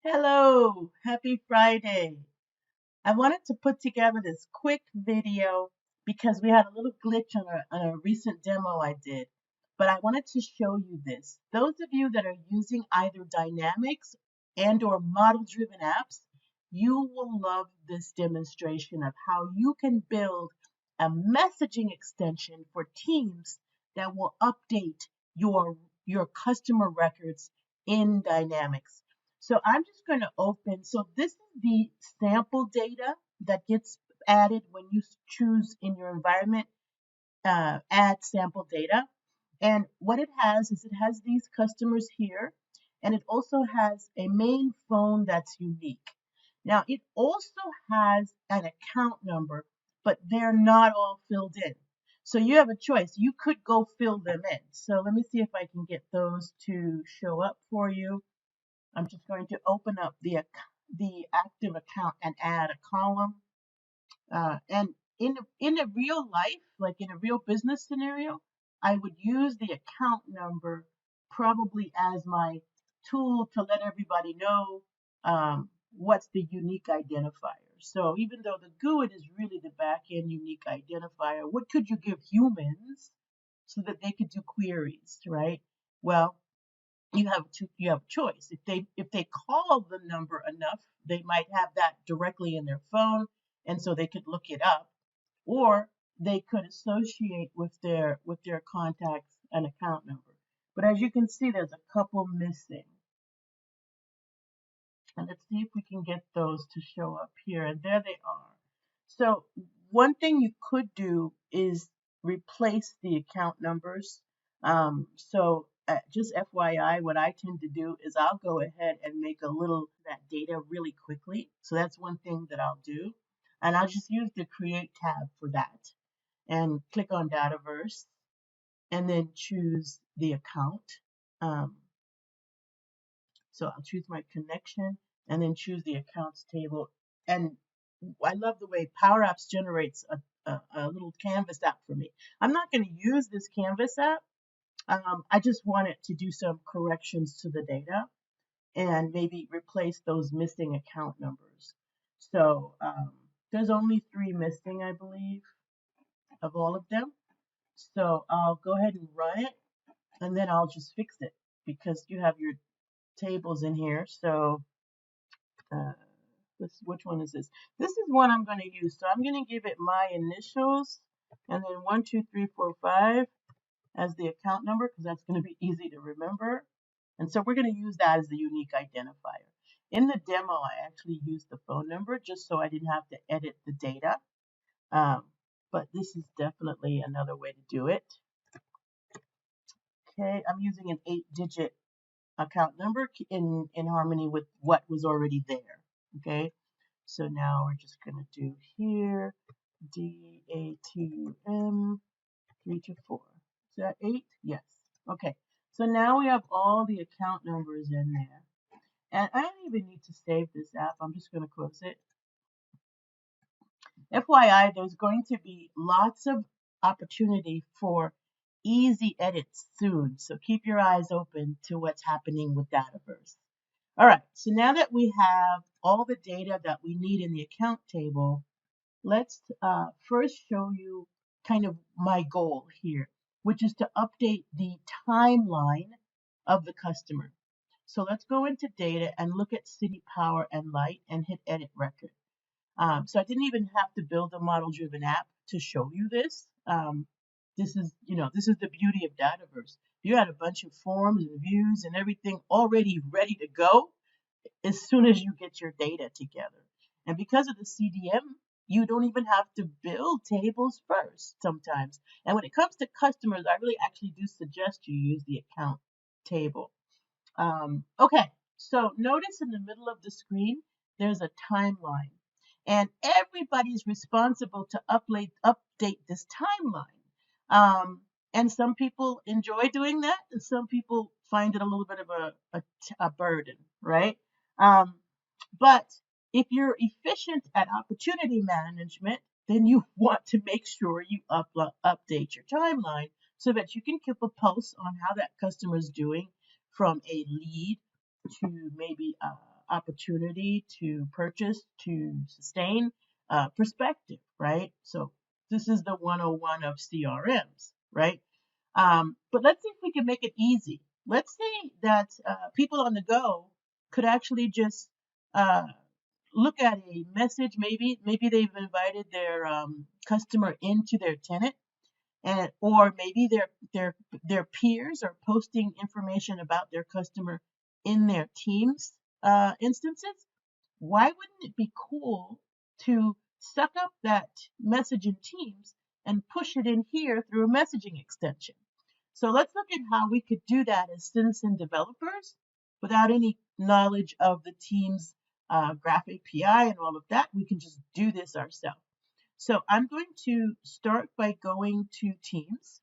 Hello, happy Friday. I wanted to put together this quick video because we had a little glitch on a recent demo I did, but I wanted to show you this. Those of you that are using either Dynamics and or model-driven apps, you will love this demonstration of how you can build a messaging extension for Teams that will update your customer records in Dynamics. So I'm just going to open. So this is the sample data that gets added when you choose in your environment, add sample data. And what it has is it has these customers here, and it also has a main phone that's unique. Now, it also has an account number, but they're not all filled in. So you have a choice. You could go fill them in. So let me see if I can get those to show up for you. I'm just going to open up the active account and add a column. And in a real life, like in a real business scenario, I would use the account number probably as my tool to let everybody know what's the unique identifier. So even though the GUID is really the back-end unique identifier, what could you give humans so that they could do queries, right? Well, you have a choice. If they call the number enough, they might have that directly in their phone, and so they could look it up, or they could associate with their contacts an account number. But as you can see, there's a couple missing. And let's see if we can get those to show up here. And there they are. So one thing you could do is replace the account numbers. Just FYI, what I tend to do is I'll go ahead and make a little that data really quickly. So that's one thing that I'll do. And I'll just use the Create tab for that. And click on Dataverse and then choose the account. Um, so I'll choose my connection and then choose the accounts table. And I love the way Power Apps generates a little Canvas app for me. I'm not going to use this Canvas app. I just want it to do some corrections to the data and maybe replace those missing account numbers. So there's only 3 missing, I believe, of all of them. So I'll go ahead and run it, and then I'll just fix it because you have your tables in here. So which one is this? This is one I'm going to use. So I'm going to give it my initials and then 1, 2, 3, 4, 5 as the account number because that's going to be easy to remember. And so we're going to use that as the unique identifier. In the demo, I actually used the phone number just so I didn't have to edit the data. But this is definitely another way to do it. Okay, I'm using an 8-digit account number in harmony with what was already there. Okay, so now we're just going to do here DATUM 324. Is that 8? Yes. Okay, so now we have all the account numbers in there. And I don't even need to save this app. I'm just going to close it. FYI, there's going to be lots of opportunity for easy edits soon. So keep your eyes open to what's happening with Dataverse. All right, so now that we have all the data that we need in the account table, let's first show you kind of my goal here, which is to update the timeline of the customer. So let's go into data and look at City Power and Light and hit edit record. So I didn't even have to build a model-driven app to show you this. This is the beauty of Dataverse. You had a bunch of forms and views and everything already ready to go as soon as you get your data together. And because of the CDM, you don't even have to build tables first sometimes. And when it comes to customers, I really actually do suggest you use the account table. Okay, so notice in the middle of the screen, there's a timeline. And everybody's responsible to update this timeline. And some people enjoy doing that, and some people find it a little bit of a burden, right? But if you're efficient at opportunity management, then you want to make sure you update your timeline so that you can keep a pulse on how that customer is doing from a lead to maybe opportunity to purchase, to sustain perspective, right? So this is the 101 of CRMs, right? But let's see if we can make it easy. Let's say that people on the go could actually just uh, look at a message. Maybe they've invited their customer into their tenant, and or maybe their peers are posting information about their customer in their teams instances. Why wouldn't it be cool to suck up that message in Teams and push it in here through a messaging extension? So let's look at how we could do that as citizen developers without any knowledge of the Teams Graph API and all of that. We can just do this ourselves. So I'm going to start by going to Teams.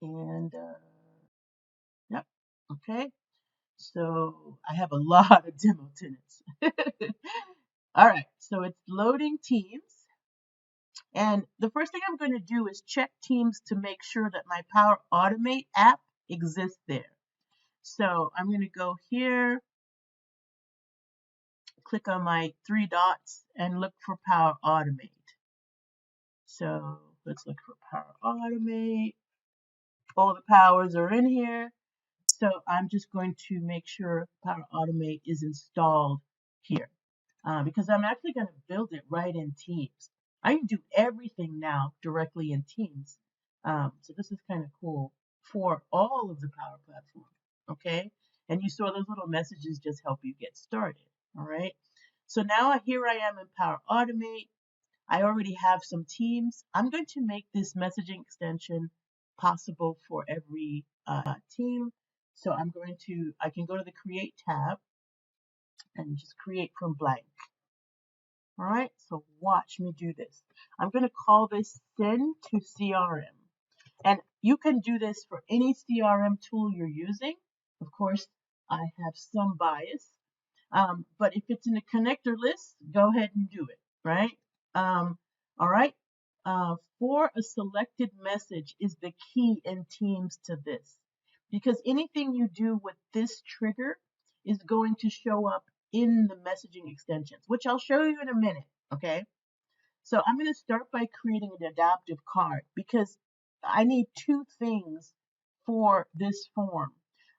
And yep, okay. So I have a lot of demo tenants. All right, so it's loading Teams. And the first thing I'm going to do is check Teams to make sure that my Power Automate app exists there. So I'm going to go here, click on my three dots, and look for Power Automate. So let's look for Power Automate. All the powers are in here. So I'm just going to make sure Power Automate is installed here because I'm actually going to build it right in Teams. I can do everything now directly in Teams. So this is kind of cool for all of the Power Platform. Okay. And you saw those little messages just help you get started. All right. So now here I am in Power Automate. I already have some teams. I'm going to make this messaging extension possible for every team. So I can go to the Create tab and just create from blank. All right, so watch me do this. I'm going to call this Send to CRM. And you can do this for any CRM tool you're using. Of course, I have some bias. But if it's in the connector list, go ahead and do it, right? All right. For a selected message is the key in Teams to this, because anything you do with this trigger is going to show up in the messaging extensions, which I'll show you in a minute, okay? So I'm going to start by creating an adaptive card because I need two things for this form.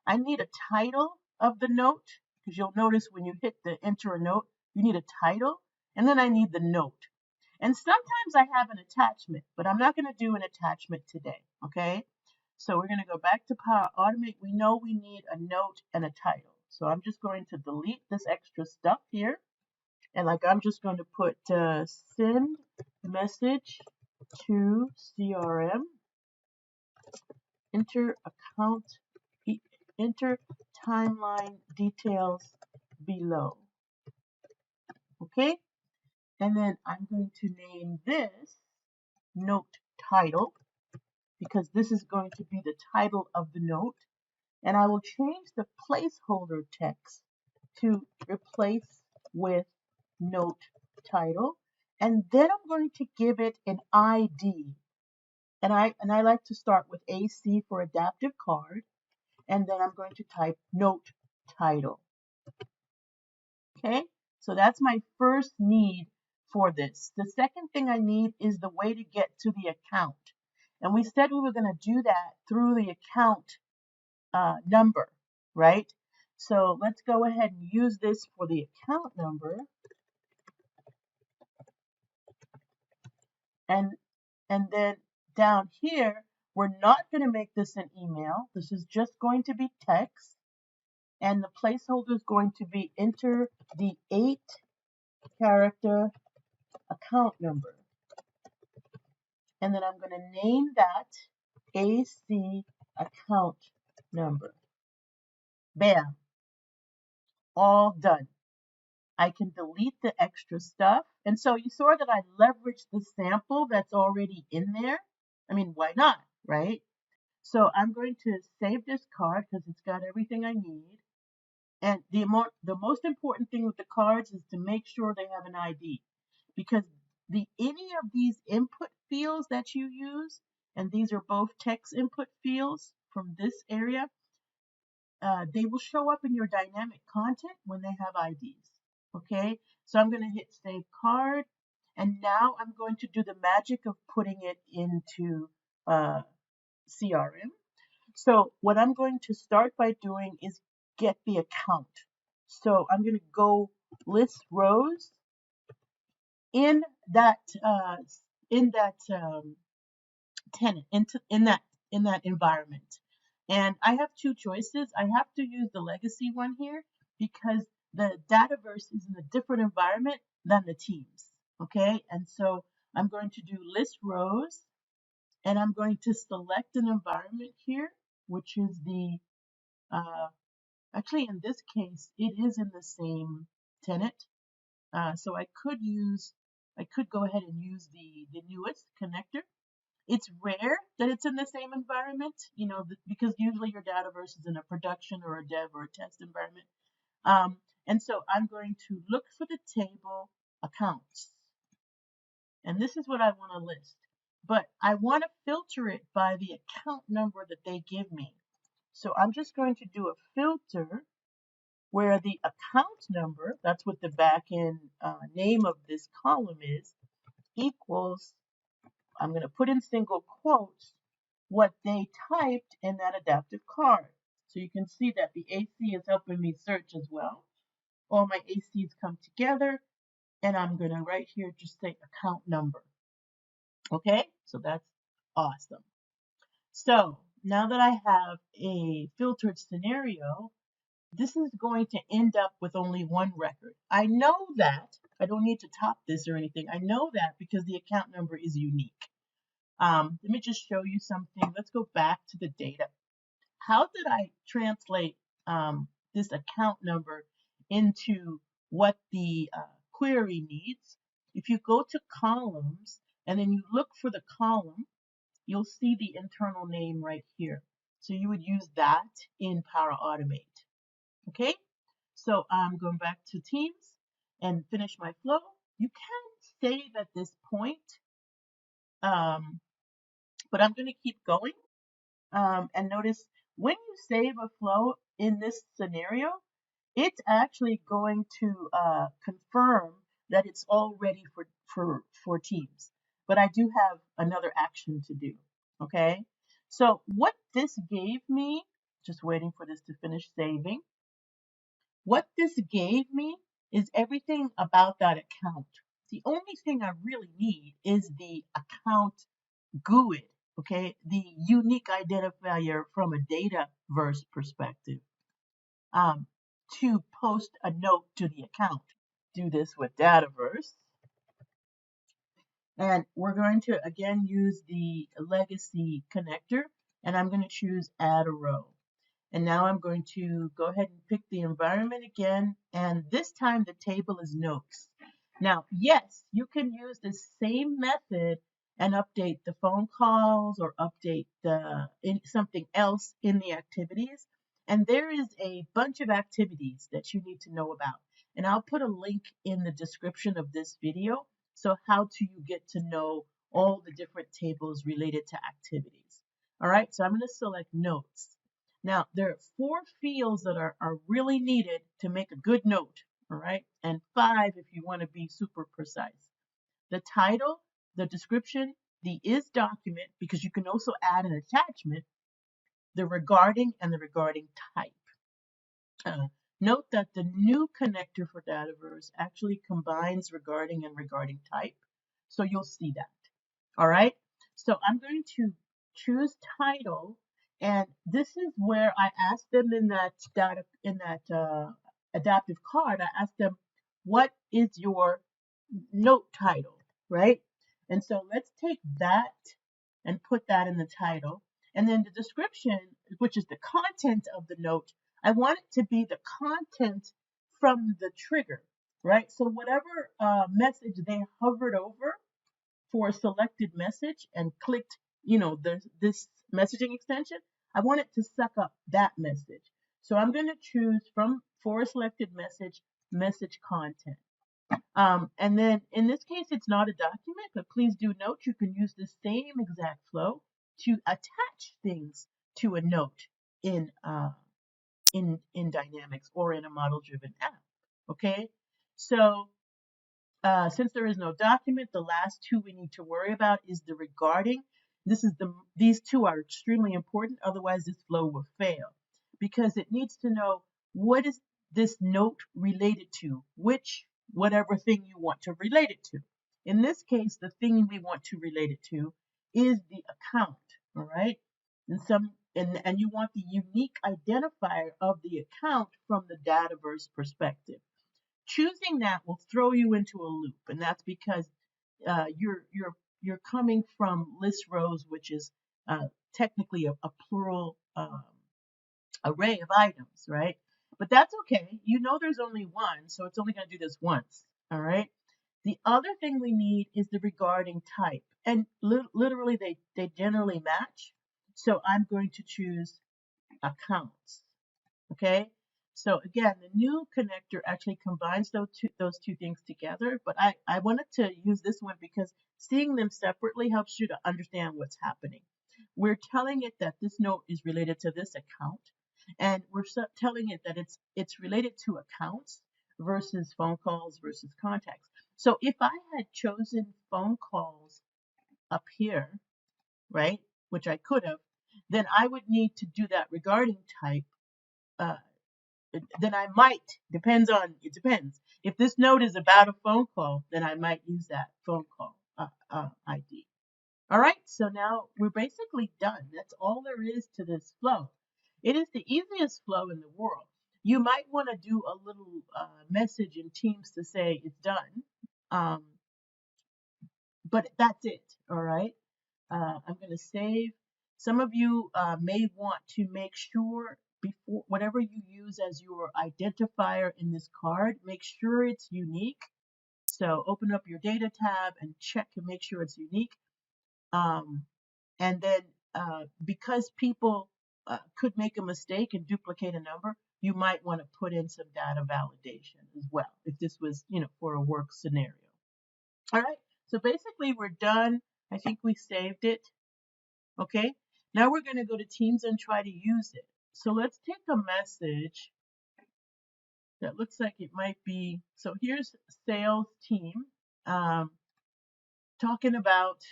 I need a title of the note, because you'll notice when you hit the enter a note, you need a title, and then I need the note. And sometimes I have an attachment, but I'm not going to do an attachment today, okay? So we're going to go back to Power Automate. We know we need a note and a title. So I'm just going to delete this extra stuff here. And like I'm just going to put send message to CRM, enter account, enter timeline details below. Okay, and then I'm going to name this note title because this is going to be the title of the note. And I will change the placeholder text to replace with note title. And then I'm going to give it an ID. And I like to start with AC for adaptive card. And then I'm going to type note title. Okay, so that's my first need for this. The second thing I need is the way to get to the account. And we said we were going to do that through the account number, right? So let's go ahead and use this for the account number. And then down here, we're not going to make this an email. This is just going to be text. And the placeholder is going to be enter the 8-character account number. And then I'm going to name that AC account number. Bam. All done. I can delete the extra stuff. And so you saw that I leveraged the sample that's already in there. I mean, why not, right? So I'm going to save this card because it's got everything I need. And the most important thing with the cards is to make sure they have an ID, because any of these input fields that you use and these are both text input fields from this area. They will show up in your dynamic content when they have IDs. Okay, so I'm going to hit save card, and now I'm going to do the magic of putting it into CRM. So what I'm going to start by doing is get the account. So I'm going to go list rows in that uh, tenant in that environment. And I have two choices. I have to use the legacy one here because the Dataverse is in a different environment than the teams. Okay, and so I'm going to do list rows, and I'm going to select an environment here, which is the actually in this case it is in the same tenant. So I could go ahead and use the newest connector. It's rare that it's in the same environment, because usually your Dataverse is in a production or a dev or a test environment. And so I'm going to look for the table accounts. And this is what I want to list. But I want to filter it by the account number that they give me. So I'm just going to do a filter where the account number, that's what the backend name of this column is, equals, I'm going to put in single quotes, what they typed in that adaptive card. So you can see that the AC is helping me search as well. All my ACs come together, and I'm going to right here just say account number. Okay, so that's awesome. So now that I have a filtered scenario, this is going to end up with only one record. I know that. I don't need to top this or anything. I know that because the account number is unique. Let me just show you something. Let's go back to the data. How did I translate this account number into what the query needs? If you go to columns and then you look for the column, you'll see the internal name right here. So you would use that in Power Automate. Okay, so I'm going back to Teams and finish my flow. You can save at this point, but I'm going to keep going. And notice when you save a flow in this scenario, it's actually going to confirm that it's all ready for Teams. But I do have another action to do. Okay, so what this gave me, just waiting for this to finish saving. What this gave me is everything about that account. The only thing I really need is the account GUID, okay, the unique identifier from a Dataverse perspective, to post a note to the account. Do this with Dataverse. And we're going to again use the legacy connector, and I'm going to choose add a row. And now I'm going to go ahead and pick the environment again, and this time the table is notes. Now, yes, you can use the same method and update the phone calls or update something else in the activities. And there is a bunch of activities that you need to know about. And I'll put a link in the description of this video. So how do you get to know all the different tables related to activities? All right, so I'm going to select notes. Now, there are 4 fields that are really needed to make a good note, all right? And 5 if you want to be super precise. The title, the description, the is document, because you can also add an attachment, the regarding, and the regarding type. Note that the new connector for Dataverse actually combines regarding and regarding type, so you'll see that. All right, so I'm going to choose title, and this is where I asked them in that adaptive card. I asked them, what is your note title, right? And so let's take that and put that in the title. And then the description, which is the content of the note, I want it to be the content from the trigger, right? So whatever message they hovered over for a selected message and clicked, this messaging extension, I want it to suck up that message. So I'm going to choose for a selected message content. And then in this case, it's not a document, but please do note you can use the same exact flow to attach things to a note in Dynamics or in a model-driven app. Okay, so since there is no document, the last two we need to worry about is the regarding. These two are extremely important, otherwise this flow will fail because it needs to know what is this note related to, whatever thing you want to relate it to. In this case, the thing we want to relate it to is the account, all right? And you want the unique identifier of the account from the Dataverse perspective. Choosing that will throw you into a loop, and that's because you're coming from list rows, which is technically a plural array of items, right? But that's okay. You know there's only one, so it's only going to do this once, all right? The other thing we need is the regarding type, and literally they generally match. So I'm going to choose accounts. Okay, so again, the new connector actually combines those two things together, but I wanted to use this one because seeing them separately helps you to understand what's happening. We're telling it that this note is related to this account, and we're telling it that it's related to accounts versus phone calls versus contacts. So if I had chosen phone calls up here, right, which I could have, then I would need to do that regarding type. Then I might, it depends. If this note is about a phone call, then I might use that phone call ID. All right, so now we're basically done. That's all there is to this flow. It is the easiest flow in the world. You might want to do a little message in Teams to say it's done, um, but that's it, all right? I'm going to save. Some of you may want to make sure before whatever you use as your identifier in this card, make sure it's unique. So open up your data tab and check and make sure it's unique. And then because people could make a mistake and duplicate a number, you might want to put in some data validation as well if this was, for a work scenario. All right, so basically we're done. I think we saved it. Okay, now we're going to go to Teams and try to use it. So let's take a message that looks like it might be, so here's sales team talking about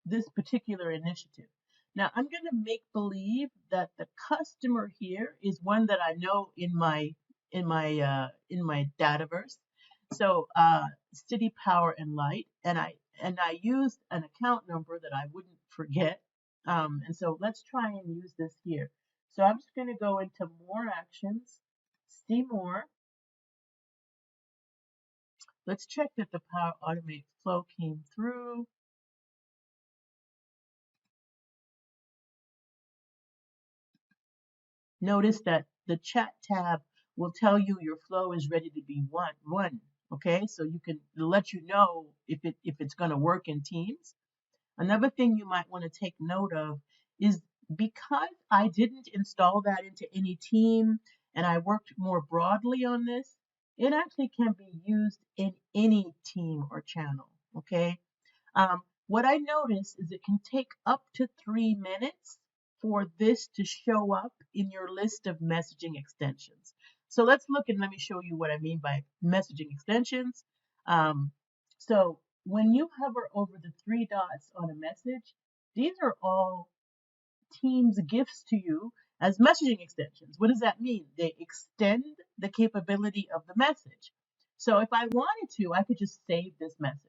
this particular initiative. Now I'm going to make believe that the customer here is one that I know in my Dataverse. So City Power and Light, and I used an account number that I wouldn't forget. And so let's try and use this here. So I'm just going to go into more actions, see more. Let's check that the Power Automate flow came through. Notice that the chat tab will tell you your flow is ready to be run. Okay, so you can let you know if it's going to work in Teams. Another thing you might want to take note of is because I didn't install that into any team and I worked more broadly on this, it actually can be used in any team or channel. Okay, what I noticed is it can take up to 3 minutes for this to show up in your list of messaging extensions. So let's look and let me show you what I mean by messaging extensions. So when you hover over the 3 dots on a message, these are all Teams gifts to you as messaging extensions. What does that mean? They extend the capability of the message. So if I wanted to, I could just save this message.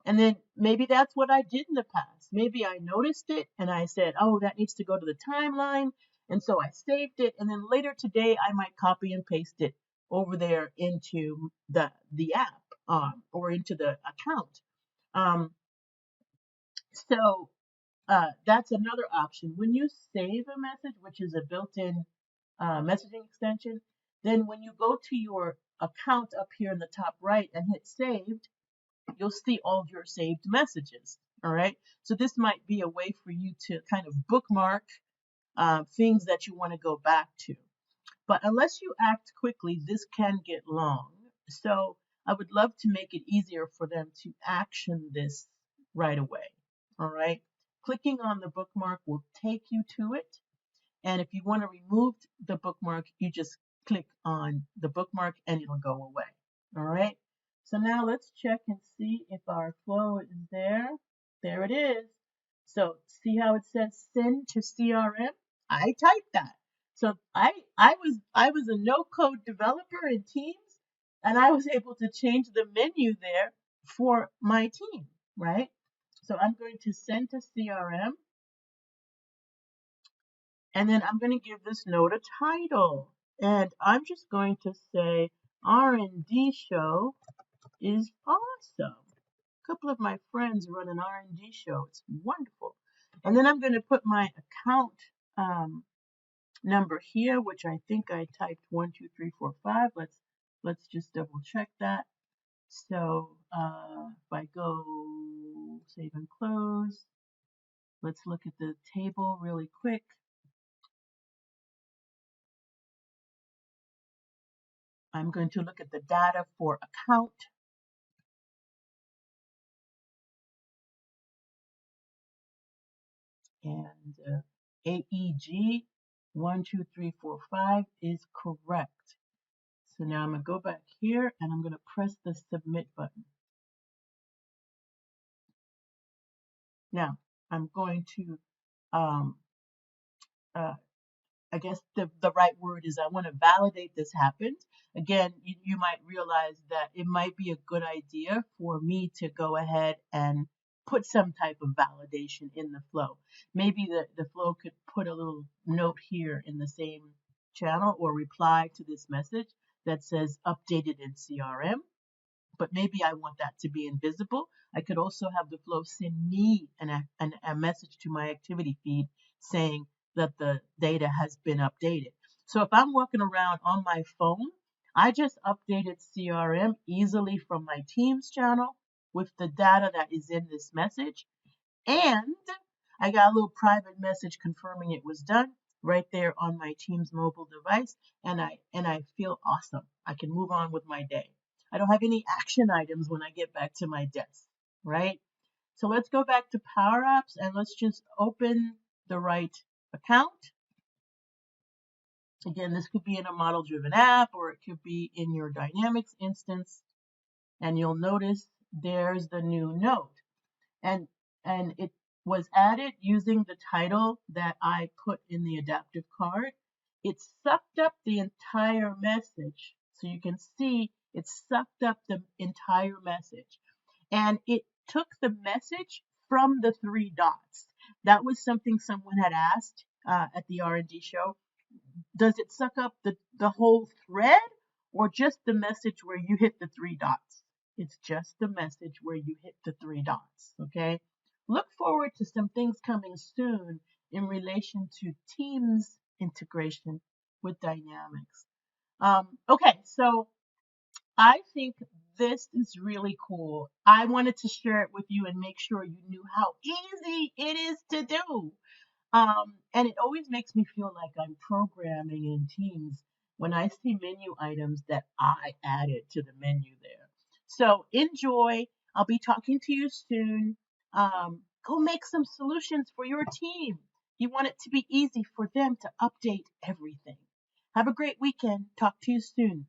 And then maybe that's what I did in the past. Maybe I noticed it and I said, oh, that needs to go to the timeline. And so I saved it. And then later today, I might copy and paste it over there into the app or into the account. So that's another option. When you save a message, which is a built-in messaging extension, then when you go to your account up here in the top right and hit saved, you'll see all of your saved messages. All right. So this might be a way for you to kind of bookmark things that you want to go back to. But unless you act quickly, this can get long. So I would love to make it easier for them to action this right away. All right. Clicking on the bookmark will take you to it. And if you want to remove the bookmark, you just click on the bookmark and it'll go away. All right. So now let's check and see if our flow is there. There it is. So see how it says send to CRM? I typed that. So I was a no-code developer in Teams, and I was able to change the menu there for my team, right? So I'm going to send to CRM. And then I'm going to give this note a title. And I'm just going to say R&D show is awesome. A couple of my friends run an R&D show. It's wonderful. And then I'm going to put my account number here, which I think I typed 12345. Let's just double check that. So if I go save and close, let's look at the table really quick. I'm going to look at the data for account. And AEG 12345 is correct. So now I'm going to go back here and I'm going to press the submit button. Now I'm going to I guess the right word is I want to validate this happened. Again, you might realize that it might be a good idea for me to go ahead and put some type of validation in the flow. Maybe the flow could put a little note here in the same channel or reply to this message that says updated in CRM, but maybe I want that to be invisible. I could also have the flow send me a message to my activity feed saying that the data has been updated. So if I'm walking around on my phone, I just updated CRM easily from my Teams channel with the data that is in this message. And I got a little private message confirming it was done right there on my Teams mobile device. And I feel awesome. I can move on with my day. I don't have any action items when I get back to my desk, right? So let's go back to Power Apps and let's just open the right account. Again, this could be in a model-driven app or it could be in your Dynamics instance. And you'll notice there's the new note. And it was added using the title that I put in the adaptive card. It sucked up the entire message. So you can see it sucked up the entire message. And it took the message from the three dots. That was something someone had asked at the R&D show. Does it suck up the whole thread or just the message where you hit the three dots? It's just the message where you hit the three dots, okay? Look forward to some things coming soon in relation to Teams integration with Dynamics. Okay, so I think this is really cool. I wanted to share it with you and make sure you knew how easy it is to do. And it always makes me feel like I'm programming in Teams when I see menu items that I added to the menu there. So enjoy. I'll be talking to you soon. Go make some solutions for your team. You want it to be easy for them to update everything. Have a great weekend. Talk to you soon.